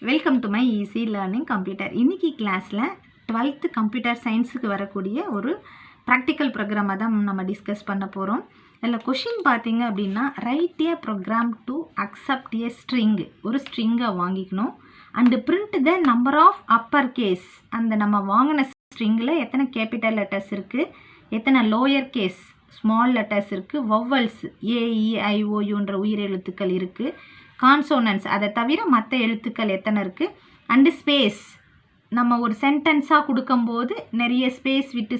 Welcome to my easy learning computer. இன்றைக்கி கிளாஸில் 12th computer சயின்ஸுக்கு வரக்கூடிய ஒரு ப்ராக்டிக்கல் ப்ரோக்ராமை தான் நம்ம டிஸ்கஸ் பண்ண போகிறோம். அதில் கொஷின் பார்த்தீங்க அப்படின்னா, write a program to accept a string. ஒரு ஸ்ட்ரிங்கை வாங்கிக்கணும் and print the number of upper case. அந்த நம்ம வாங்கின ஸ்ட்ரிங்கில் எத்தனை கேபிட்டல் லெட்டர்ஸ் இருக்குது, எத்தனை லோயர் கேஸ் ஸ்மால் லெட்டர்ஸ் இருக்குது, வவ்வல்ஸ் ஏஇஐஓயுன்ற உயிரெழுத்துக்கள் இருக்குது, கான்சோனன்ஸ் அதை தவிர மற்ற எழுத்துக்கள் எத்தனை இருக்குது, அண்டு ஸ்பேஸ். நம்ம ஒரு சென்டென்ஸாக கொடுக்கும்போது நிறைய ஸ்பேஸ் விட்டு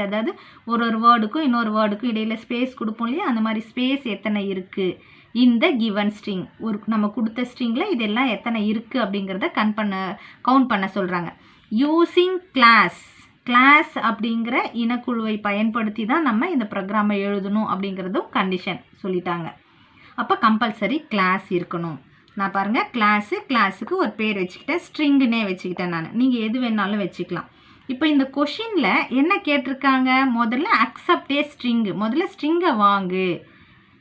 அதாவது ஒரு வேர்டுக்கும் இன்னொரு வேர்டுக்கும் இடையில் ஸ்பேஸ் கொடுப்போம் இல்லையா, அந்த மாதிரி ஸ்பேஸ் எத்தனை இருக்குது இந்த கிவன் ஸ்ட்ரிங். ஒரு நம்ம கொடுத்த ஸ்ட்ரிங்கில் இதெல்லாம் எத்தனை இருக்குது அப்படிங்கிறத கவுண்ட் பண்ண சொல்கிறாங்க. யூஸிங் கிளாஸ் அப்படிங்கிற இனக்குழுவை பயன்படுத்தி தான் நம்ம இந்த ப்ரோக்ராமை எழுதணும் அப்படிங்கிறதும் கண்டிஷன் சொல்லிட்டாங்க. அப்போ கம்பல்சரி கிளாஸ் இருக்கணும். நான் பாருங்கள், கிளாஸுக்கு ஒரு பேர் வச்சுக்கிட்டேன், ஸ்ட்ரிங்குன்னே வச்சுக்கிட்டேன் நான். நீங்கள் எது வேணாலும் வச்சுக்கலாம். இப்போ இந்த கொஷினில் என்ன கேட்டிருக்காங்க, முதல்ல அக்செப்ட் ஏ ஸ்ட்ரிங்கு. முதல்ல ஸ்ட்ரிங்கை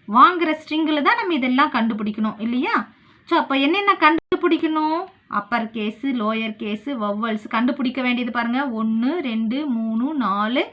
வாங்குகிற ஸ்ட்ரிங்கில் தான் நம்ம இதெல்லாம் கண்டுபிடிக்கணும் இல்லையா. ஸோ அப்போ என்னென்ன கண்டுபிடிக்கணும், upper case, lower case, vowels கண்டுபிடிக்க வேண்டியது பாருங்கள். 1 2 3 4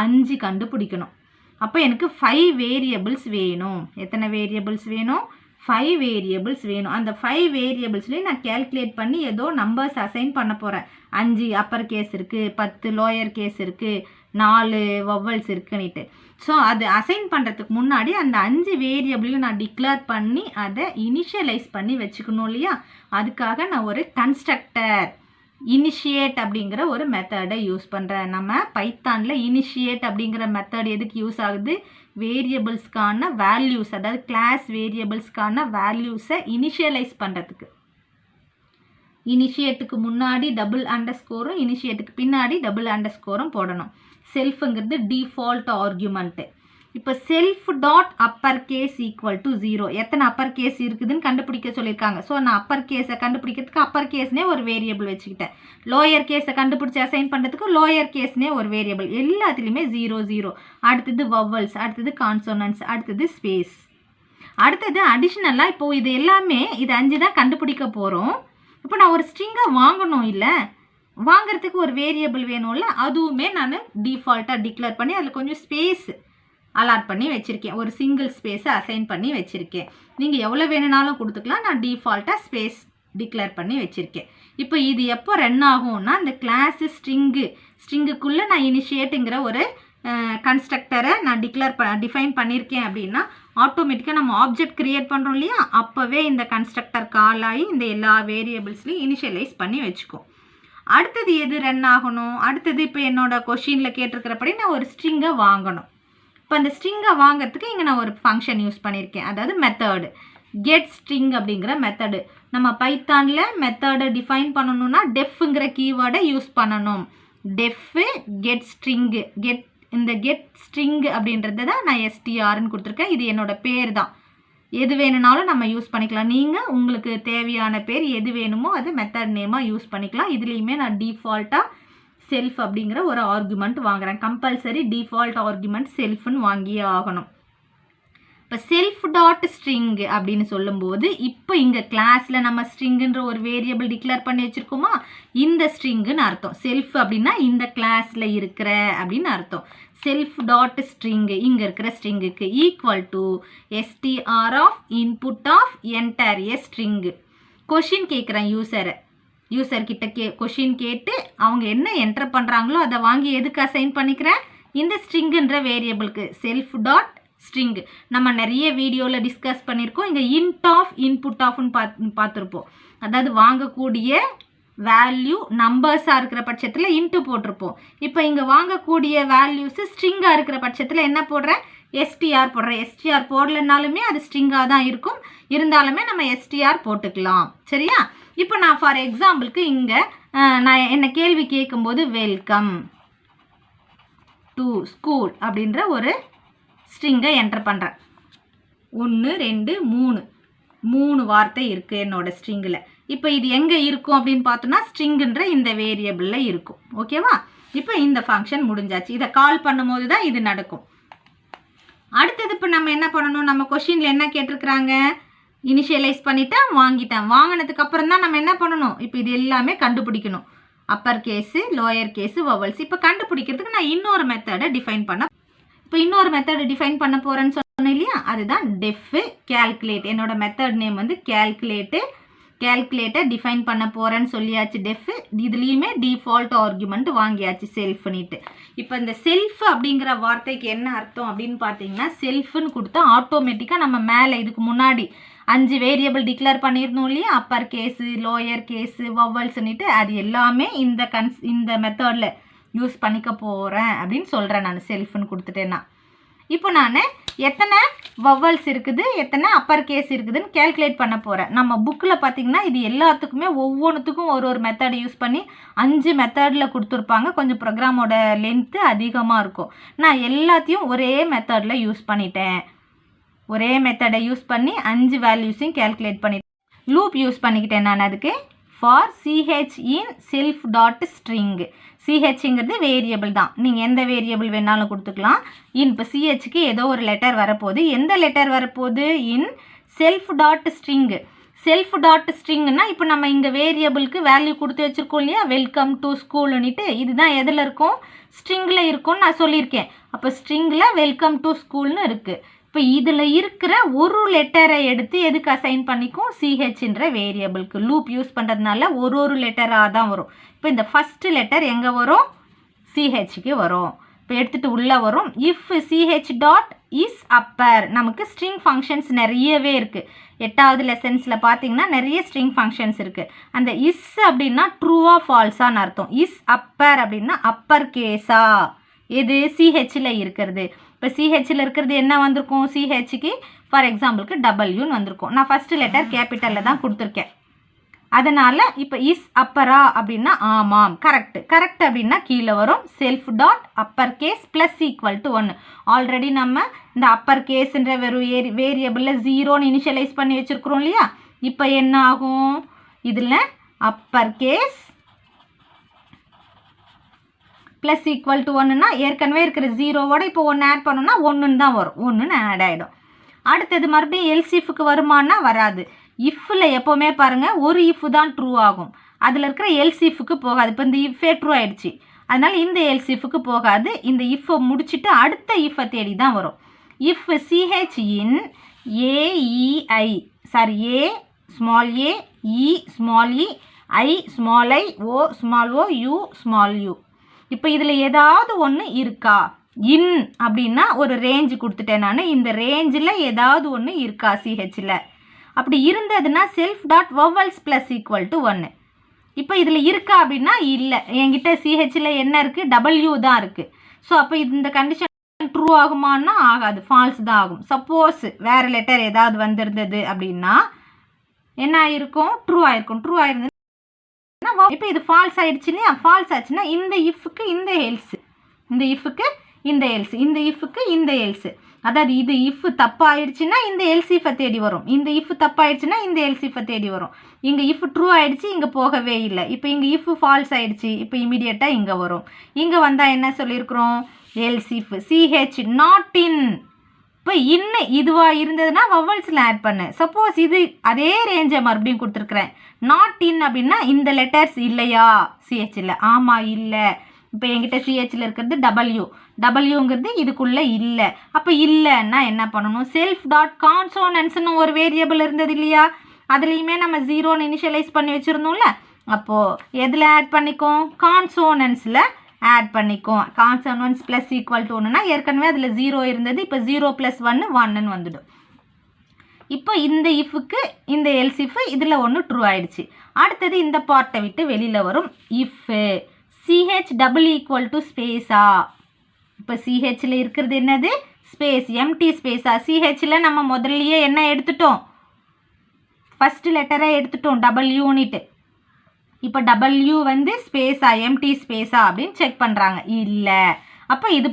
5 கண்டுபிடிக்கணும். அப்போ எனக்கு 5 வேரியபிள்ஸ் வேணும். எத்தனை வேரியபிள்ஸ் வேணும், 5 வேரியபிள்ஸ் வேணும். அந்த 5 வேரியபிள்ஸ்லேயும் நான் கேல்குலேட் பண்ணி ஏதோ நம்பர்ஸ் அசைன் பண்ண போகிறேன். 5 அப்பர் கேஸ் இருக்குது, 10 லோயர் கேஸ் இருக்குது, 4 வவ்வல்ஸ் இருக்குன்னுட்டு. ஸோ அது அசைன் பண்ணுறதுக்கு முன்னாடி அந்த 5 வேரியபிளையும் நான் டிக்ளேர் பண்ணி அதை இனிஷியலைஸ் பண்ணி வச்சுக்கணும் இல்லையா. அதுக்காக நான் ஒரு கன்ஸ்ட்ரக்டர் இனிஷியேட் அப்படிங்கிற ஒரு மெத்தடை யூஸ் பண்ணுறேன். நம்ம பைத்தானில் இனிஷியேட் அப்படிங்கிற மெத்தட் எதுக்கு யூஸ் ஆகுது, வேரியபிள்ஸ்க்கான வேல்யூஸ், அதாவது கிளாஸ் வேரியபிள்ஸ்க்கான வேல்யூஸை இனிஷியலைஸ் பண்ணுறதுக்கு. இனிஷியேட்டுக்கு முன்னாடி டபுள் அண்டர்ஸ்கோரும் இனிஷியேட்டுக்கு பின்னாடி டபுள் அண்டர்ஸ்கோரும் போடணும். செல்ஃபுங்கிறது டிஃபால்ட் ஆர்குமெண்ட்டு. இப்போ self dot upper case equal to 0. எத்தனை அப்பர் கேஸ் இருக்குதுன்னு கண்டுபிடிக்க சொல்லியிருக்காங்க. ஸோ நான் அப்பர் கேஸை கண்டுபிடிக்கிறதுக்கு அப்பர் கேஸ்னே ஒரு வேரியபிள் வச்சுக்கிட்டேன். லோயர் கேஸை கண்டுபிடிச்சி அசைன் பண்ணுறதுக்கு லோயர் கேஸ்னே ஒரு வேரியபிள். எல்லாத்துலேயுமே 0 0. அடுத்தது வவ்வல்ஸ், அடுத்தது கான்சோனன்ஸ், அடுத்தது ஸ்பேஸ். அடுத்தது அடிஷ்னலாக இப்போது இது எல்லாமே இது 5 தான் கண்டுபிடிக்க போகிறோம். இப்போ நான் ஒரு ஸ்ட்ரிங்கை வாங்கணும் இல்லை, வாங்கிறதுக்கு ஒரு வேரியபிள் வேணும்ல, அதுவுமே நான் டிஃபால்ட்டாக டிக்ளேர் பண்ணி அதில் கொஞ்சம் ஸ்பேஸ் அலாட் பண்ணி வச்சுருக்கேன். ஒரு சிங்கிள் ஸ்பேஸை அசைன் பண்ணி வச்சுருக்கேன். நீங்கள் எவ்வளோ வேணுனாலும் கொடுத்துக்கலாம். நான் டிஃபால்ட்டாக ஸ்பேஸ் டிக்ளேர் பண்ணி வச்சுருக்கேன். இப்போ இது எப்போ ரன் ஆகும்னா, இந்த கிளாஸு ஸ்ட்ரிங்குக்குள்ளே நான் இனிஷியேட்டுங்கிற ஒரு கன்ஸ்ட்ரக்டரை நான் டிஃபைன் பண்ணியிருக்கேன் அப்படின்னா, ஆட்டோமேட்டிக்காக நம்ம ஆப்ஜெக்ட் க்ரியேட் பண்ணுறோம் இல்லையா, அப்போவே இந்த கன்ஸ்ட்ரக்டர் கால் ஆகி இந்த எல்லா வேரியபிள்ஸ்லையும் இனிஷியலைஸ் பண்ணி வச்சுக்கோம். அடுத்தது எது ரன் ஆகணும், அடுத்தது இப்போ என்னோடய கொஷினில் கேட்டிருக்கிறபடி நான் ஒரு ஸ்ட்ரிங்கை வாங்கணும். இப்போ அந்த ஸ்ட்ரிங்கை வாங்கிறதுக்கு இங்கே நான் ஒரு ஃபங்க்ஷன் யூஸ் பண்ணியிருக்கேன், அதாவது மெத்தடு கெட் ஸ்ட்ரிங் அப்படிங்கிற மெத்தடு. நம்ம பைத்தானில் மெத்தடை டிஃபைன் பண்ணணும்னா டெஃப்ங்கிற கீவேர்டை யூஸ் பண்ணணும். டெஃப் கெட் ஸ்ட்ரிங்கு, இந்த கெட் ஸ்ட்ரிங் அப்படின்றத தான் நான் எஸ்டிஆர்னு கொடுத்துருக்கேன். இது என்னோடய பேர் தான். எது வேணும்னாலும் நம்ம யூஸ் பண்ணிக்கலாம். நீங்கள் உங்களுக்கு தேவையான பேர் எது வேணுமோ அது மெத்தட் நேமாக யூஸ் பண்ணிக்கலாம். இதுலேயுமே நான் டிஃபால்ட்டாக செல்ஃப் அப்படிங்கிற ஒரு ஆர்குமெண்ட் வாங்குகிறேன். கம்பல்சரி டிஃபால்ட் ஆர்குமெண்ட் செல்ஃப்னு வாங்கியே ஆகணும். இப்போ செல்ஃப் டாட் ஸ்ட்ரிங் அப்படின்னு சொல்லும்போது, இப்போ இங்கே கிளாஸில் நம்ம ஸ்ட்ரிங்குன்ற ஒரு வேரியபிள் டிக்ளேர் பண்ணி வச்சுருக்கோமா, இந்த ஸ்ட்ரிங்குன்னு அர்த்தம். செல்ஃப் அப்படின்னா இந்த கிளாஸில் இருக்கிற அப்படின்னு அர்த்தம். செல்ஃப் டாட் ஸ்ட்ரிங்கு இங்கே இருக்கிற ஸ்ட்ரிங்குக்கு equal to STR of input of enter a string. Question கேட்குறேன் யூசர்கிட்ட கொஷின் கேட்டு அவங்க என்ன என்டர் பண்ணுறாங்களோ அதை வாங்கி எதுக்கு அசைன் பண்ணிக்கிறேன், இந்த ஸ்ட்ரிங்குன்ற வேரியபிளுக்கு. செல்ஃப் டாட் ஸ்ட்ரிங்கு நம்ம நிறைய வீடியோவில் டிஸ்கஸ் பண்ணியிருக்கோம். இங்கே இன்ட் ஆஃப் இன்புட் ஆஃப்னு பார்த்துருப்போம். அதாவது வாங்கக்கூடிய வேல்யூ நம்பர்ஸாக இருக்கிற பட்சத்தில் இன்ட்டு போட்டிருப்போம். இப்போ இங்கே வாங்கக்கூடிய வேல்யூஸு ஸ்ட்ரிங்காக இருக்கிற பட்சத்தில் என்ன போடுறேன், எஸ்டிஆர் போடுறேன். எஸ்டிஆர் போடலைனாலுமே அது ஸ்ட்ரிங்காக தான் இருக்கும், இருந்தாலுமே நம்ம எஸ்டிஆர் போட்டுக்கலாம். சரியா. இப்போ நான் ஃபார் எக்ஸாம்பிளுக்கு இங்கே நான் என்ன கேள்வி கேட்கும்போது வெல்கம் டு ஸ்கூல் அப்படின்ற ஒரு ஸ்ட்ரிங்கை என்டர் பண்ணுறேன். 1 2 3 வார்த்தை இருக்குது என்னோடய ஸ்ட்ரிங்கில். இப்போ இது எங்கே இருக்கும் அப்படின்னு பார்த்தோன்னா, ஸ்ட்ரிங்குன்ற இந்த வேரியபிளில் இருக்கும். ஓகேவா. இப்போ இந்த ஃபங்க்ஷன் முடிஞ்சாச்சு. இதை கால் பண்ணும்போது தான் இது நடக்கும். அடுத்தது இப்போ நம்ம என்ன பண்ணணும், நம்ம கொஷினில் என்ன கேட்டிருக்கிறாங்க, இனிஷியலைஸ் பண்ணிட்டேன், வாங்கிட்டேன். வாங்கினதுக்கு அப்புறம் தான் நம்ம என்ன பண்ணணும், இப்போ இது எல்லாமே கண்டுபிடிக்கணும். Upper case, lower case, vowels. இப்போ கண்டுபிடிக்கிறதுக்கு நான் இன்னொரு மெத்தடை டிஃபைன் பண்ண போகிறேன்னு சொன்னேன் இல்லையா, அதுதான் டெஃப் கேல்குலேட். என்னோட மெத்தட் நேம் வந்து கேல்குலேட்டை டிஃபைன் பண்ண போகிறேன்னு சொல்லியாச்சு. டெஃப் இதுலேயுமே டிஃபால்ட் ஆர்குமெண்ட் வாங்கியாச்சு செல்ஃப்னிட்டு. இப்போ இந்த செல்ஃப் அப்படிங்கிற வார்த்தைக்கு என்ன அர்த்தம் அப்படின்னு பார்த்தீங்கன்னா, செல்ஃப்னு கொடுத்தா ஆட்டோமேட்டிக்காக நம்ம மேலே இதுக்கு முன்னாடி 5 வேரியபிள் டிக்ளேர் பண்ணியிருந்தோம் இல்லையா, அப்பர் கேஸு, லோயர் கேஸு, வவல்ஸ்ன்னுட்டு, அது எல்லாமே இந்த மெத்தடில் யூஸ் பண்ணிக்க போகிறேன் அப்படின்னு சொல்கிறேன் நான். செல்ஃப்னு கொடுத்துட்டேன்னா இப்போ நான் எத்தனை வவல்ஸ் இருக்குது, எத்தனை அப்பர் கேஸ் இருக்குதுன்னு கேல்குலேட் பண்ண போகிறேன். நம்ம புக்கில் பார்த்திங்கன்னா இது எல்லாத்துக்குமே ஒவ்வொன்றுத்துக்கும் ஒரு மெத்தடை யூஸ் பண்ணி 5 மெத்தடில் கொடுத்துருப்பாங்க. கொஞ்சம் ப்ரோக்ராமோட லென்த்து அதிகமாக இருக்கும். நான் எல்லாத்தையும் ஒரே மெத்தடில் யூஸ் பண்ணிட்டேன். ஒரே மெத்தடை யூஸ் பண்ணி 5 வேல்யூஸையும் கேல்குலேட் பண்ணிட்டேன். லூப் யூஸ் பண்ணிக்கிட்டேன் நான் அதுக்கு. For CH in self dot string. சிஹெச்ங்கிறது வேரியபிள் தான், நீங்கள் எந்த வேரியபிள் வேணாலும் கொடுத்துக்கலாம். இப்போ சிஹெச்சுக்கு ஏதோ ஒரு லெட்டர் வரப்போகுது. எந்த லெட்டர் வரப்போகுது, in self dot string. Self dot ஸ்ட்ரிங்னா இப்போ நம்ம இங்கே வேரியபிளுக்கு வேல்யூ கொடுத்து வச்சுருக்கோம் இல்லையா, வெல்கம் டு ஸ்கூல்னுட்டு, இதுதான் எதில் இருக்கும், ஸ்ட்ரிங்கில் இருக்கும்னு நான் சொல்லியிருக்கேன். அப்போ ஸ்ட்ரிங்கில் வெல்கம் டு ஸ்கூல்னு இருக்குது. இப்போ இதில் இருக்கிற ஒரு லெட்டரை எடுத்து எதுக்கு அசைன் பண்ணிக்கும், சிஹெச்ன்ற வேரியபிளுக்கு. லூப் யூஸ் பண்ணுறதுனால ஒரு லெட்டராக தான் வரும். இப்போ இந்த ஃபஸ்ட்டு லெட்டர் எங்கே வரும், சிஹெச்சுக்கு வரும். இப்போ எடுத்துகிட்டு உள்ளே வரும். If CH dot is Appar. நமக்கு ஸ்ட்ரிங் ஃபங்க்ஷன்ஸ் நிறையவே இருக்குது. 8வது லெசன்ஸில் பார்த்தீங்கன்னா நிறைய ஸ்ட்ரிங் ஃபங்க்ஷன்ஸ் இருக்குது. அந்த இஸ் அப்படின்னா ட்ரூவா ஃபால்ஸான்னு அர்த்தம். இஸ் அப்பர் அப்படின்னா அப்பர் கேஸா, எது சிஹெச்சில் இருக்கிறது. இப்போ சிஹெச்சில் இருக்கிறது என்ன வந்திருக்கும், சிஹெச்சுக்கு ஃபார் எக்ஸாம்பிளுக்கு டபிள்யூன்னு வந்திருக்கும். நான் ஃபஸ்ட்டு லெட்டர் கேபிட்டலில் தான் கொடுத்துருக்கேன். அதனால் இப்போ இஸ் அப்பரா அப்படின்னா ஆமாம், கரெக்ட் அப்படின்னா கீழே வரும் self dot upper case plus equal to 1. Already நம்ம இந்த அப்பர் கேஸுன்ற வெறும் வேரியபிளில் 0ன்னு இனிஷியலைஸ் பண்ணி வச்சுருக்குறோம் இல்லையா. இப்போ என்ன ஆகும், இதில் upper case plus equal to 1ன்னா ஏற்கனவே இருக்கிற 0வோட இப்போ 1 ஆட் பண்ணோன்னா 1ன்னு தான் வரும், 1ன்னு ஆட் ஆகிடும். அடுத்தது மறுபடியும் எல்சிஃபுக்கு வருமானா வராது. இஃப்பில் எப்போவுமே பாருங்கள் ஒரு இஃப் தான் ட்ரூ ஆகும், அதில் இருக்கிற எல்சிஃபுக்கு போகாது. இப்போ இந்த இஃபே ட்ரூ ஆகிடுச்சு, அதனால் இந்த எல்சிஃபுக்கு போகாது. இந்த இஃப்பை முடிச்சுட்டு அடுத்த இஃப்பை தேடி தான் வரும். If c h in a e i a small a, e small e, i small i, o small o, u small u. இப்போ இதில் ஏதாவது ஒன்று இருக்கா, இன் அப்படின்னா ஒரு ரேஞ்சு கொடுத்துட்டேன் நான். இந்த ரேஞ்சில் ஏதாவது ஒன்று இருக்கா சிஹெச்சில், அப்படி இருந்ததுன்னா self dot vowels plus equal to 1. இப்போ இதில் இருக்கா அப்படின்னா இல்லை, என்கிட்ட சிஹெச்சில் என்ன இருக்குது, டபிள்யூ தான் இருக்குது. ஸோ அப்போ இந்த கண்டிஷன் ட்ரூ ஆகுமான்னா ஆகாது, ஃபால்ஸ் தான் ஆகும். சப்போஸ் வேறு லெட்டர் ஏதாவது வந்திருந்தது அப்படின்னா என்ன ஆகிருக்கும், ட்ரூ ஆகிருக்கும். ட்ரூ ஆயிருந்தது இப்போ இது ஃபால்ஸ் ஆகிடுச்சு இல்லையா. ஃபால்ஸ் ஆச்சுன்னா இந்த இஃப்க்கு இந்த எல்ஸ், இந்த இஃப்க்கு இந்த எல்ஸ், இந்த இஃப்க்கு இந்த எல்ஸ். அதாவது இது இஃப் தப்பாயிடுச்சுன்னா இந்த எல்சிஃபை தேடி வரும், இந்த இஃப் தப்பாயிடுச்சுன்னா இந்த எல்சிஃபை தேடி வரும். இங்கே இஃப் ட்ரூ ஆகிடுச்சு, இங்கே போகவே இல்லை. இப்போ இங்கே இஃப் ஃபால்ஸ் ஆகிடுச்சு, இப்போ இமீடியட்டாக இங்கே வரும். இங்கே வந்தால் என்ன சொல்லியிருக்கிறோம், எல்சிஃப் சிஹெச் நாட் இன். இப்போ இன்னும் இதுவாக இருந்ததுன்னா வவல்ஸில் ஆட் பண்ணு. சப்போஸ் இது அதே ரேஞ்சை மறுபடியும் கொடுத்துருக்குறேன், நாட் இன் அப்படின்னா இந்த லெட்டர்ஸ் இல்லையா சிஹெச்சில், ஆமாம் இல்லை. இப்போ என்கிட்ட சிஹெச்சில் இருக்கிறது டபிள்யூங்கிறது இதுக்குள்ளே இல்லை. அப்போ இல்லைன்னா என்ன பண்ணணும், செல்ஃப் டாட் கான்சோனன்ஸ்னு ஒரு வேரியபிள் இருந்தது இல்லையா, அதுலேயுமே நம்ம 0ன்னு இனிஷியலைஸ் பண்ணி வச்சுருந்தோம்ல. அப்போது எதில் ஆட் பண்ணிக்கும், கான்சோனன்ஸில் ஆட் பண்ணிக்கும். கான்சோனன்ஸ் ப்ளஸ் ஈக்குவல் டு 1னா ஏற்கனவே அதில் 0 இருந்தது, இப்போ 0 + 1 1ன்னு வந்துடும். இப்போ இந்த இஃப்க்கு இந்த எல்சிஃப் இதில் ஒன்று ட்ரூ ஆகிடுச்சு. அடுத்தது இந்த பார்ட்டை விட்டு வெளியில் வரும். If CH double equal to ஸ்பேஸா. இப்போ சிஹெச்சில் இருக்கிறது என்னது, ஸ்பேஸ், எம்டி ஸ்பேஸா. சிஹெச்சில் நம்ம முதல்லையே என்ன எடுத்துட்டோம், ஃபஸ்ட்டு லெட்டரை எடுத்துட்டோம் டபிள்யூனிட்டு. இப்போ டபிள்யூ வந்து ஸ்பேஸா எம்டி ஸ்பேஸா அப்படின்னு செக் பண்ணுறாங்க, இல்லை. அப்போ இது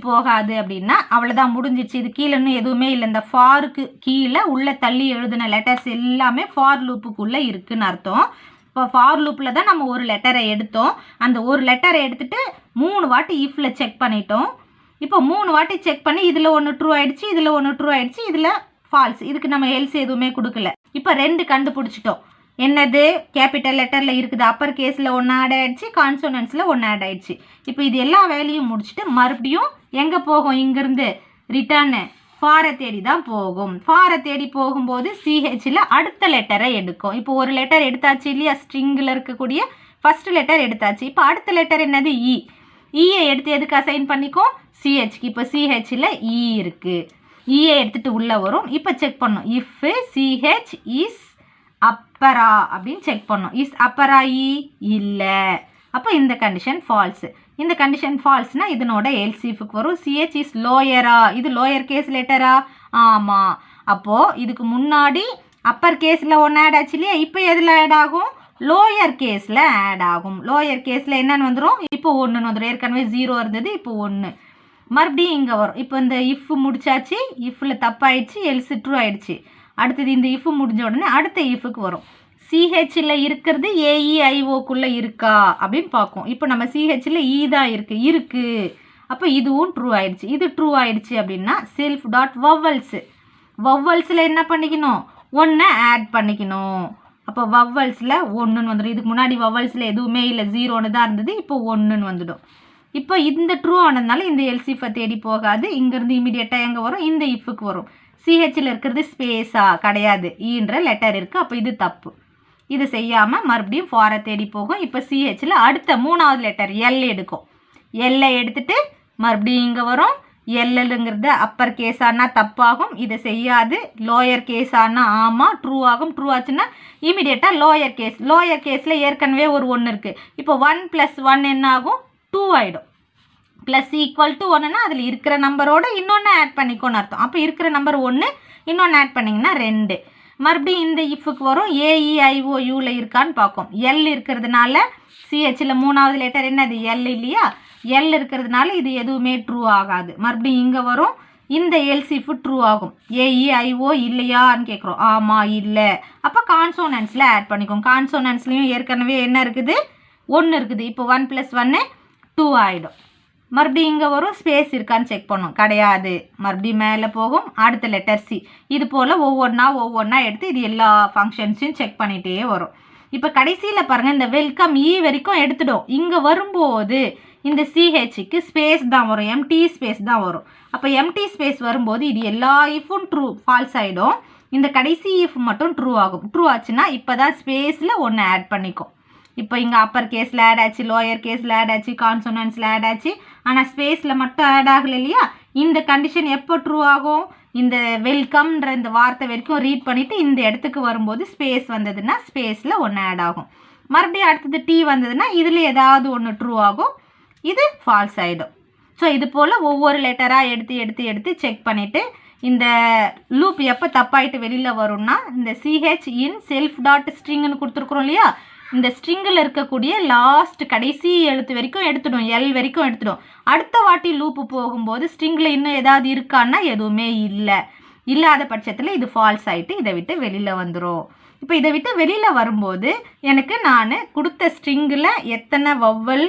போகாது அப்படின்னா அவ்வளோதான், முடிஞ்சிடுச்சு. இது கீழே இன்னும் எதுவுமே இல்லை. இந்த ஃபாருக்கு கீழே உள்ளே தள்ளி எழுதின லெட்டர்ஸ் எல்லாமே ஃபார் லூப்புக்குள்ளே இருக்குதுன்னு அர்த்தம். இப்போ ஃபார் லூப்பில் தான் நம்ம ஒரு லெட்டரை எடுத்தோம். அந்த ஒரு லெட்டரை எடுத்துகிட்டு 3 வாட்டி இஃப்பில் செக் பண்ணிட்டோம். இப்போ 3 வாட்டி செக் பண்ணி இதில் ஒன்று ட்ரூ ஆகிடுச்சு, இதில் ஒன்று ட்ரூ ஆகிடுச்சு, இதில் ஃபால்ஸ். இதுக்கு நம்ம எல்ஸ் எதுவுமே கொடுக்கல. இப்போ 2 கண்டுபிடிச்சிட்டோம். என்னது கேபிட்டல் லெட்டரில் இருக்குது, அப்பர் கேஸில் ஒன்று ஆட் ஆகிடுச்சு, கான்சோனன்ஸில் ஒன்று ஆட் ஆகிடுச்சு. இப்போ இது எல்லா வேலையும் முடிச்சுட்டு மறுபடியும் எங்கே போகும், இங்கேருந்து ரிட்டர்னு ஃபாரை தேடி தான் போகும். ஃபாரை தேடி போகும்போது சிஹெச்சில் அடுத்த லெட்டரை எடுக்கும். இப்போ ஒரு லெட்டர் எடுத்தாச்சு இல்லையா, ஸ்ட்ரிங்கில் இருக்கக்கூடிய ஃபஸ்ட்டு லெட்டர் எடுத்தாச்சு. இப்போ அடுத்த லெட்டர் என்னது, இ. இயை எடுத்து எதுக்கு அசைன் பண்ணிக்கும், சிஹெச்க்கு. இப்போ சிஹெச்சில் இ இருக்குது, இயை எடுத்துகிட்டு உள்ளே வரும். இப்போ செக் பண்ணணும், இஃப் சிஹெச் இஸ் அப்பரா அப்படின்னு செக் பண்ணோம். இஸ் அப்பரா இ இல்லை. அப்போ இந்த கண்டிஷன் ஃபால்ஸு. இந்த கண்டிஷன் ஃபால்ஸ்னா இதனோட எல்சிஃபுக்கு வரும். சிஹெச் இஸ் லோயரா, இது லோயர் கேஸ் லெட்டரா, ஆமாம். அப்போது இதுக்கு முன்னாடி அப்பர் கேஸில் ஒன்று ஆட் ஆச்சு இல்லையா, இப்போ எதில் ஆட் ஆகும், லோயர் கேஸில் ஆட் ஆகும். லோயர் கேஸில் என்னென்னு வந்துடும், இப்போ 1 வந்துடும். ஏற்கனவே 0 இருந்தது, இப்போ 1. மறுபடியும் இங்கே வரும். இப்போ இந்த இஃப் முடிச்சாச்சு, இஃப்பில் தப்பாயிடுச்சு, எல்ஸ் ட்ரூ ஆயிடுச்சு. அடுத்தது இந்த இஃப் முடிஞ்ச உடனே அடுத்த இஃபுக்கு வரும். சிஹெச்சில் இருக்கிறது ஏஇஐஓக்குள்ளே இருக்கா அப்படின்னு பார்க்கும். இப்போ நம்ம சிஹெச்சில் இ தான் இருக்குது. அப்போ இதுவும் ட்ரூ ஆயிடுச்சு. இது ட்ரூ ஆயிடுச்சு அப்படின்னா செல்ஃப் டாட் வவ்வல்ஸு. வவ்வல்ஸில் என்ன பண்ணிக்கணும், 1 ஆட் பண்ணிக்கணும். அப்போ வவ்வல்ஸில் 1ன்னு வந்துடும். இதுக்கு முன்னாடி வவ்வல்ஸில் எதுவுமே இல்லை, 0ன்னு தான் இருந்தது, இப்போ 1ன்னு வந்துடும். இப்போ இந்த ட்ரூ ஆனதுனால இந்த எல்சிஃபை தேடி போகாது, இங்கேருந்து இமீடியட்டாக எங்கே வரும், இந்த இஃபுக்கு வரும். சிஹெச்சில் இருக்கிறது ஸ்பேஸா, கிடையாது, ஈன்ற லெட்டர் இருக்குது. அப்போ இது தப்பு. இது செய்யாமல் மறுபடியும் ஃபாரை தேடி போகும். இப்போ சிஹெச்சில் அடுத்த 3வது லெட்டர் எல் எடுக்கும். எல்லை எடுத்துகிட்டு மறுபடியும் இங்கே வரும். எல்லுங்கிறது அப்பர் கேஸானா தப்பாகும், இதை செய்யாது. லோயர் கேஸானா ஆமாம், ட்ரூ ஆகும். ட்ரூ ஆச்சுன்னா இமீடியட்டாக லோயர் கேஸ். லோயர் கேஸில் ஏற்கனவே ஒரு 1 இருக்குது. இப்போ 1 + 1 என்ன ஆகும், 2 ஆகிடும். ப்ளஸ் ஈக்குவல் டு 1னா அதில் இருக்கிற நம்பரோட இன்னொன்று ஆட் பண்ணிக்கோன்னு அர்த்தம். அப்போ இருக்கிற நம்பர் 1, இன்னொன்று ஆட் பண்ணிங்கன்னா 2. மறுபடியும் இந்த இஃபுக்கு வரும். ஏஇஐஓயூவில் இருக்கான்னு பார்க்கும். எல் இருக்கிறதுனால சிஹெச்சில் 3வது லெட்டர் என்னது, எல் இல்லையா, எல் இருக்கிறதுனால இது எதுவுமே ட்ரூ ஆகாது. மறுபடியும் இங்கே வரும். இந்த எல்சிஃபு ட்ரூ ஆகும். ஏஇஐஓ இல்லையான்னு கேட்குறோம், ஆமாம் இல்லை. அப்போ கான்சோனன்ஸில் ஆட் பண்ணிக்கோம். கான்சோனன்ஸ்லேயும் ஏற்கனவே என்ன இருக்குது, 1 இருக்குது. இப்போ 1 + 1 2 ஆகிடும். மறுபடியும் இங்கே வரும். ஸ்பேஸ் இருக்கான்னு செக் பண்ணும், கிடையாது. மறுபடியும் மேலே போகும். அடுத்த லெட்டர் சி. இது போல் ஒவ்வொன்றா எடுத்து இது எல்லா ஃபங்க்ஷன்ஸையும் செக் பண்ணிகிட்டே வரும். இப்போ கடைசியில் பாருங்கள், இந்த வெல்கம் இ வரைக்கும் எடுத்துடும். இங்கே வரும்போது இந்த சிஹெச்சுக்கு ஸ்பேஸ் தான் வரும், எம்டி ஸ்பேஸ் தான் வரும். அப்போ எம்டி ஸ்பேஸ் வரும்போது இது எல்லா இஃபும் ட்ரூ ஃபால்ஸ் ஆகிடும். இந்த கடைசி இஃப் மட்டும் ட்ரூ ஆகும். ட்ரூ ஆச்சுன்னா இப்போ தான் ஸ்பேஸில் 1 ஆட் பண்ணிக்கும். இப்போ இங்கே அப்பர் கேஸில் ஆட் ஆச்சு, லோயர் கேஸில் ஆட் ஆச்சு, கான்சோனன்ஸில் ஆட் ஆச்சு. ஆனால் ஸ்பேஸில் மட்டும் ஆட் ஆகலை இல்லையா. இந்த கண்டிஷன் எப்போ ட்ரூ ஆகும், இந்த வெல்கம்ன்ற இந்த வார்த்தை வரைக்கும் ரீட் பண்ணிவிட்டு இந்த இடத்துக்கு வரும்போது ஸ்பேஸ் வந்ததுன்னா ஸ்பேஸில் 1 ஆட் ஆகும். மறுபடியும் அடுத்தது டி வந்ததுன்னா இதில் ஏதாவது ஒன்று ட்ரூ ஆகும், இது ஃபால்ஸ் ஆகிடும். ஸோ இது போல் ஒவ்வொரு லெட்டராக எடுத்து செக் பண்ணிவிட்டு இந்த லூப் எப்போ தப்பாயிட்டு வெளியில் வரும்னா, இந்த சிஹெச் இன் செல்ஃப் டாட் ஸ்ட்ரிங்னு கொடுத்துருக்குறோம் இல்லையா, இந்த ஸ்ட்ரிங்கில் இருக்கக்கூடிய லாஸ்ட் கடைசி எழுத்து வரைக்கும் எடுத்துடும், எல் வரைக்கும் எடுத்துடும். அடுத்த வாட்டி லூப்பு போகும்போது ஸ்ட்ரிங்கில் இன்னும் ஏதாவது இருக்கான்னா எதுவுமே இல்லாத பட்சத்தில் இது ஃபால்ஸ் ஆகிட்டு இதை விட்டு வெளியில் வந்துடும். இப்போ இதை விட்டு வெளியில் வரும்போது எனக்கு நான் கொடுத்த ஸ்ட்ரிங்கில் எத்தனை வவ்வல்,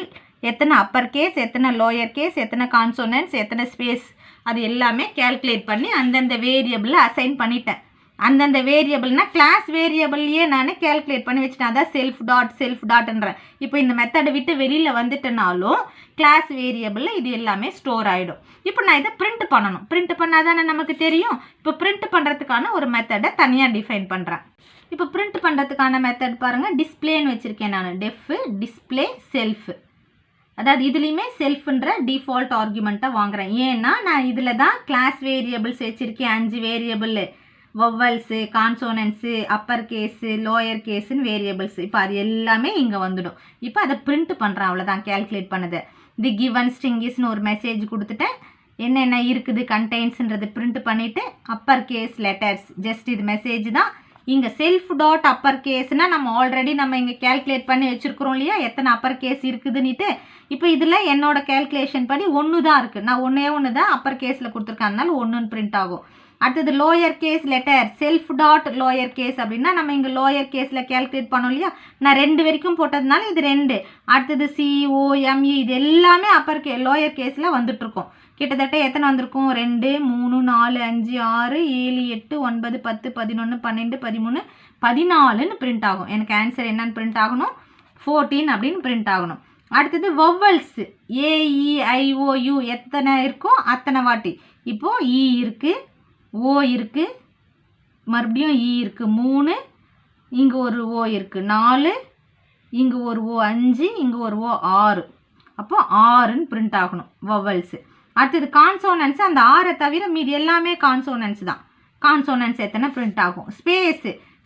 எத்தனை அப்பர் கேஸ், எத்தனை லோயர் கேஸ், எத்தனை கான்சோனன்ஸ், எத்தனை ஸ்பேஸ், அது எல்லாமே கேல்குலேட் பண்ணி அந்தந்த வேரியபிளில் அசைன் பண்ணிட்டேன். அந்தந்த வேரியபிள்னா கிளாஸ் வேரியபிள்லேயே நான் கேல்குலேட் பண்ணி வச்சுட்டேன். அதான் செல்ஃப் டாட்ன்றேன். இப்போ இந்த மெத்தடை விட்டு வெளியில் வந்துட்டனாலும் கிளாஸ் வேரியபிளில் இது எல்லாமே ஸ்டோர் ஆகிடும். இப்போ நான் இதை பிரிண்ட் பண்ணணும். பிரிண்ட் பண்ணால் தானே நமக்கு தெரியும். இப்போ பிரிண்ட் பண்ணுறதுக்கான ஒரு மெத்தடை தனியாக டிஃபைன் பண்ணுறேன். இப்போ பிரிண்ட் பண்ணுறதுக்கான மெத்தட் பாருங்கள், டிஸ்பிளேன்னு வச்சுருக்கேன் நான். Def display self. அதாவது இதுலேயுமே செல்ஃப்ன்ற டிஃபால்ட் ஆர்குமெண்ட்டை வாங்குகிறேன். ஏன்னா நான் இதில் தான் கிளாஸ் வேரியபிள்ஸ் வச்சுருக்கேன். 5 variable, vowels, consonants, upper case, lower கேஸுன்னு வேரியபிள்ஸ். இப்போ அது எல்லாமே இங்கே வந்துடும். இப்போ அதை பிரிண்ட் பண்ணுறேன், அவ்வளோதான். கேல்குலேட் பண்ணுது. தி கிவன் ஸ்ட்ரிங்கிஸ்னு ஒரு மெசேஜ் கொடுத்துட்டேன். என்னென்ன இருக்குது கண்டெய்ன்ஸ்ன்றது பிரிண்ட் பண்ணிவிட்டு அப்பர் கேஸ் லெட்டர்ஸ், ஜஸ்ட் இது மெசேஜ் தான். இங்கே செல்ஃப் டாட் அப்பர் கேஸ்னால் நம்ம இங்கே கேல்குலேட் பண்ணி வச்சுருக்குறோம் இல்லையா, எத்தனை அப்பர் கேஸ் இருக்குதுன்னுட்டு. இப்போ இதில் என்னோட கேல்குலேஷன் படி 1 தான் இருக்குது. நான் ஒன்று தான் அப்பர் கேஸில் கொடுத்துருக்கேன், அதனால 1ன்னு பிரிண்ட் ஆகும். அடுத்தது lower case letter, self dot lower case அப்படின்னா நம்ம இங்கே லோயர் கேஸில் கேல்குலேட் பண்ணோம் இல்லையா, நான் 2 வரைக்கும் போட்டதுனால இது 2. அடுத்தது சிஓஎம்இ இது எல்லாமே லோயர் கேஸில் வந்துட்டுருக்கோம். கிட்டத்தட்ட எத்தனை வந்திருக்கும் 2 3 4 5 6 7 8 9 10 11 12 13 14ன்னு பிரிண்ட் ஆகும். எனக்கு ஆன்சர் என்னன்னு பிரிண்ட் ஆகணும் 14 அப்படின்னு பிரிண்ட் ஆகணும். அடுத்தது வவல்ஸ் AEIOU எத்தனை இருக்கோ அத்தனை வாட்டி. இப்போது E இருக்குது, O இருக்குது, மறுபடியும் E இருக்குது 3, இங்கே ஒரு O இருக்குது 4, இங்கே ஒரு O 5, இங்கே ஒரு O 6. அப்போ 6ன்னு பிரிண்ட் ஆகணும் வவல்ஸு. அடுத்தது கான்சோனன்ஸ், அந்த 6 தவிர மீது எல்லாமே கான்சோனன்ஸ் தான். கான்சோனன்ஸ் எத்தனை பிரிண்ட் ஆகும்.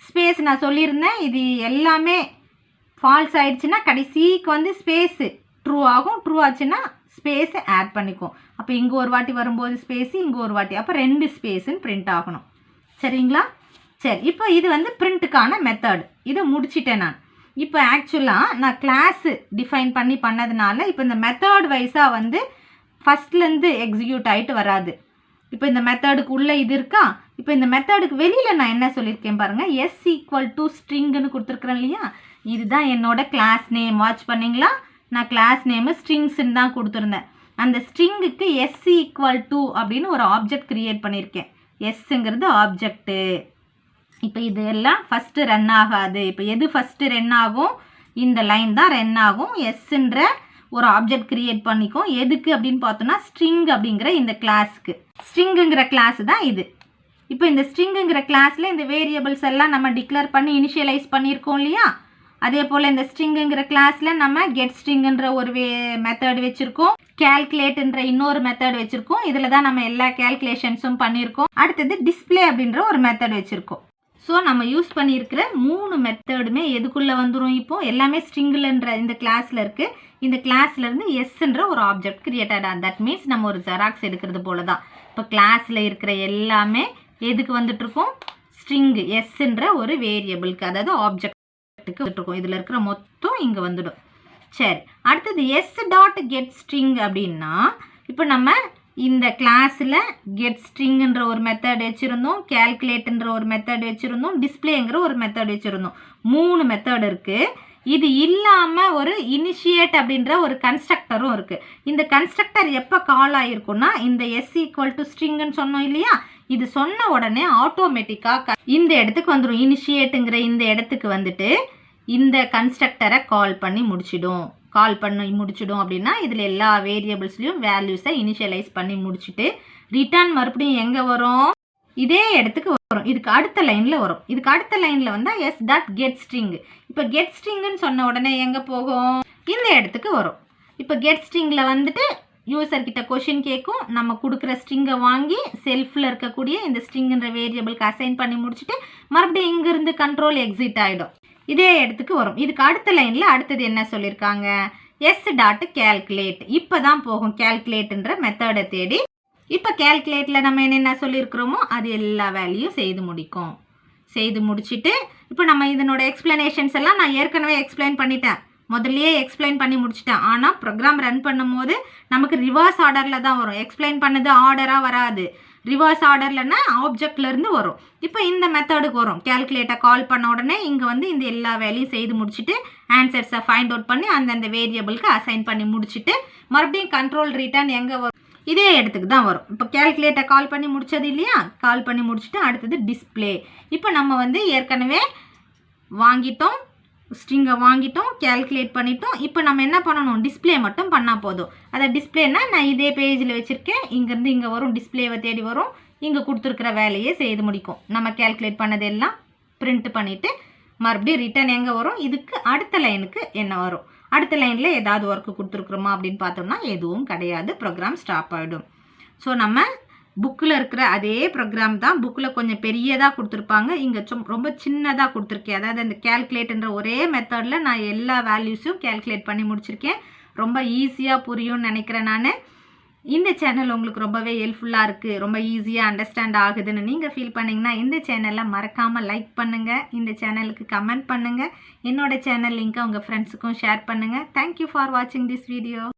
ஸ்பேஸ் நான் சொல்லியிருந்தேன், இது எல்லாமே ஃபால்ஸ் ஆயிடுச்சுன்னா கடைசிக்கு வந்து ஸ்பேஸு ட்ரூ ஆகும். ட்ரூ ஆச்சுன்னா ஸ்பேஸை ஆட் பண்ணிக்கும். அப்போ இங்கே ஒரு வாட்டி வரும்போது ஸ்பேஸு, இங்கே ஒரு வாட்டி, அப்போ 2 ஸ்பேஸுன்னு பிரிண்ட் ஆகணும். சரிங்களா? சரி, இப்போ இது வந்து பிரிண்ட்டுக்கான மெத்தட். இதை முடிச்சிட்டேன் நான். இப்போ ஆக்சுவலாக நான் கிளாஸு டிஃபைன் பண்ணதுனால இப்போ இந்த மெத்தட் வைஸாக வந்து ஃபஸ்ட்லேருந்து எக்ஸிக்யூட் ஆகிட்டு வராது. இப்போ இந்த மெத்தடுக்கு உள்ளே இது இருக்கா. இப்போ இந்த மெத்தடுக்கு வெளியில் நான் என்ன சொல்லியிருக்கேன் பாருங்கள், S ஸ்ட்ரிங்குன்னு கொடுத்துருக்குறேன் இல்லையா. இதுதான் என்னோட கிளாஸ் நேம். வாட்ச் பண்ணிங்களா? நான் கிளாஸ் நேமு ஸ்ட்ரிங்ஸ்ன்னு தான் கொடுத்துருந்தேன். அந்த ஸ்ட்ரிங்குக்கு S அப்படின்னு ஒரு ஆப்ஜெக்ட் க்ரியேட் பண்ணியிருக்கேன். எஸ்ஸுங்கிறது ஆப்ஜெக்ட்டு. இப்போ இது எல்லாம் ஃபஸ்ட்டு ரன் ஆகாது. இப்போ எது ஃபஸ்ட்டு ரன் ஆகும்? இந்த லைன் தான் ரன் ஆகும். எஸ்ன்ற ஒரு ஆப்ஜெக்ட் க்ரியேட் பண்ணிக்கும். எதுக்கு அப்படின்னு பார்த்தோன்னா ஸ்ட்ரிங் அப்படிங்கிற இந்த கிளாஸுக்கு. ஸ்ட்ரிங்குங்கிற கிளாஸ் தான் இது. இப்போ இந்த ஸ்ட்ரிங்குங்கிற கிளாஸில் இந்த வேரியபிள்ஸ் எல்லாம் நம்ம டிக்ளேர் பண்ணி இனிஷியலைஸ் பண்ணியிருக்கோம் இல்லையா. அதே போல் இந்த ஸ்ட்ரிங்குங்கிற கிளாஸில் நம்ம கெட் ஸ்ட்ரிங்குன்ற ஒரு மெத்தட் வச்சுருக்கோம். கேல்குலேட்ன்ற இன்னொரு மெத்தட் வச்சுருக்கோம். இதில் தான் நம்ம எல்லா கேல்குலேஷன்ஸும் பண்ணியிருக்கோம். அடுத்தது டிஸ்பிளே அப்படின்ற ஒரு மெத்தட் வச்சுருக்கோம். ஸோ நம்ம யூஸ் பண்ணியிருக்கிற 3 மெத்தடுமே எதுக்குள்ளே வந்துடும்? இப்போது எல்லாமே ஸ்ட்ரிங்குலன்ற இந்த கிளாஸில் இருக்குது. இந்த கிளாஸ்லேருந்து எஸ்ன்ற ஒரு ஆப்ஜெக்ட் கிரியேட்டட். தட் மீன்ஸ் நம்ம ஒரு ஜெராக்ஸ் எடுக்கிறது போல தான். இப்போ கிளாஸில் இருக்கிற எல்லாமே எதுக்கு வந்துட்டுருக்கோம்? ஸ்ட்ரிங்கு எஸ்ன்ற ஒரு வேரியபிளுக்கு, அதாவது ஆப்ஜெக்ட்டுக்கு வந்துட்டுருக்கோம். இதில் இருக்கிற மொத்தம் இங்கே வந்துடும். சரி, அடுத்தது S.get string அப்படின்னா இப்போ நம்ம இந்த கிளாஸில் கெட் ஸ்ட்ரிங்குன்ற ஒரு மெத்தட் வச்சுருந்தோம், கேல்குலேட்டுன்ற ஒரு மெத்தட் வச்சுருந்தோம், டிஸ்பிளேங்கிற ஒரு மெத்தட் வச்சுருந்தோம். 3 மெத்தட் இருக்குது. இது இல்லாமல் ஒரு இனிஷியேட் அப்படின்ற ஒரு கன்ஸ்ட்ரக்டரும் இருக்குது. இந்த கன்ஸ்ட்ரக்டர் எப்போ கால் ஆகிருக்குன்னா இந்த S ஸ்ட்ரிங்குன்னு சொன்னோம் இல்லையா. இது சொன்ன உடனே ஆட்டோமேட்டிக்காக இந்த இடத்துக்கு வந்துடும். இனிஷியேட்டுங்கிற இந்த இடத்துக்கு வந்துட்டு இந்த கன்ஸ்ட்ரக்டரை கால் பண்ணி முடிச்சிடும். அப்படின்னா இதில் எல்லா வேரியபிள்ஸ்லையும் வேல்யூஸை இனிஷியலைஸ் பண்ணி முடிச்சுட்டு ரிட்டர்ன் மறுபடியும் எங்கே வரும்? இதே இடத்துக்கு வரும். இதுக்கு அடுத்த லைனில் வரும். இதுக்கு அடுத்த லைனில் வந்தால் S.get string. இப்போ கெட் ஸ்ட்ரிங்குன்னு சொன்ன உடனே எங்கே போகும்? இந்த இடத்துக்கு வரும். இப்போ கெட் ஸ்ட்ரிங்கில் வந்துட்டு யூசர்கிட்ட கொஷின் கேட்கும். நம்ம கொடுக்குற ஸ்ட்ரிங்கை வாங்கி செல்ஃபில் இருக்கக்கூடிய இந்த ஸ்ட்ரிங்குன்ற வேரியபிளுக்கு அசைன் பண்ணி முடிச்சுட்டு மறுபடியும் இங்கேருந்து கண்ட்ரோல் எக்ஸிட் ஆகிடும். இதே இடத்துக்கு வரும். இதுக்கு அடுத்த லைனில் அடுத்தது என்ன சொல்லியிருக்காங்க? S.calculate. இப்போ தான் போகும் கேல்குலேட்டுன்ற மெத்தடை தேடி. இப்போ கேல்குலேட்டில் நம்ம என்னென்ன சொல்லியிருக்கிறோமோ அது எல்லா வேல்யூயும் செய்து முடிச்சுட்டு இப்போ நம்ம இதனோட எக்ஸ்பிளனேஷன்ஸ் எல்லாம் நான் ஏற்கனவே எக்ஸ்பிளைன் பண்ணிட்டேன். முதல்லையே எக்ஸ்பிளைன் பண்ணி முடிச்சிட்டேன். ஆனால் ப்ரோக்ராம் ரன் பண்ணும்போது நமக்கு ரிவர்ஸ் ஆர்டரில் தான் வரும். எக்ஸ்பிளைன் பண்ணது ஆர்டராக வராது. ரிவர்ஸ் ஆர்டர்லன்னா ஆப்ஜெக்ட்லேருந்து வரும். இப்போ இந்த மெத்தடுக்கு வரும். கேல்குலேட்டை கால் பண்ண உடனே இங்கே வந்து இந்த எல்லா வேலையும் செய்து முடிச்சுட்டு ஆன்சர்ஸை ஃபைண்ட் அவுட் பண்ணி அந்தந்த வேரியபிளுக்கு அசைன் பண்ணி முடிச்சுட்டு மறுபடியும் கண்ட்ரோல் ரிட்டர்ன் எங்கே வரும்? இதே இடத்துக்கு தான் வரும். இப்போ கேல்குலேட்டை கால் பண்ணி முடிச்சது இல்லையா. கால் பண்ணி முடிச்சுட்டு அடுத்தது டிஸ்பிளே. இப்போ நம்ம வந்து ஏற்கனவே வாங்கிட்டோம், ஸ்ட்ரிங்கை வாங்கிட்டோம், கேல்குலேட் பண்ணிட்டோம். இப்போ நம்ம என்ன பண்ணணும்? டிஸ்பிளே மட்டும் பண்ணால் போதும். அதை டிஸ்பிளேனா நான் இதே பேஜில் வச்சுருக்கேன். இங்கேருந்து இங்கே வரும், டிஸ்பிளேவை தேடி வரும். இங்கே கொடுத்துருக்குற வேலையை செய்து முடிக்கும். நம்ம கேல்குலேட் பண்ணதெல்லாம் பிரிண்ட் பண்ணிவிட்டு மறுபடியும் ரிட்டர்ன் எங்கே வரும்? இதுக்கு அடுத்த லைனுக்கு என்ன வரும்? அடுத்த லைனில் ஏதாவது ஒர்க்கு கொடுத்துருக்குறோமா அப்படின்னு பார்த்தோம்னா எதுவும் கிடையாது. ப்ரோக்ராம் ஸ்டாப் ஆகிடும். ஸோ நம்ம புக்கில் இருக்கிற அதே ப்ரோக்ராம் தான். புக்கில் கொஞ்சம் பெரியதாக கொடுத்துருப்பாங்க, இங்கே ரொம்ப சின்னதாக கொடுத்துருக்கேன். அதாவது அந்த கேல்குலேட்டுன்ற ஒரே மெத்தடில் நான் எல்லா வேல்யூஸும் கேல்குலேட் பண்ணி முடிச்சிருக்கேன். ரொம்ப ஈஸியாக புரியும்னு நினைக்கிறேன் நான். இந்த சேனல் உங்களுக்கு ரொம்பவே ஹெல்ப்ஃபுல்லாக இருக்குது, ரொம்ப ஈஸியாக அண்டர்ஸ்டாண்ட் ஆகுதுன்னு நீங்கள் ஃபீல் பண்ணிங்கன்னா இந்த சேனலை மறக்காமல் லைக் பண்ணுங்கள், இந்த சேனலுக்கு கமெண்ட் பண்ணுங்கள், என்னோடய சேனல் லிங்க்கை உங்கள் ஃப்ரெண்ட்ஸுக்கும் ஷேர் பண்ணுங்கள். தேங்க்யூ ஃபார் வாட்சிங் திஸ் வீடியோ.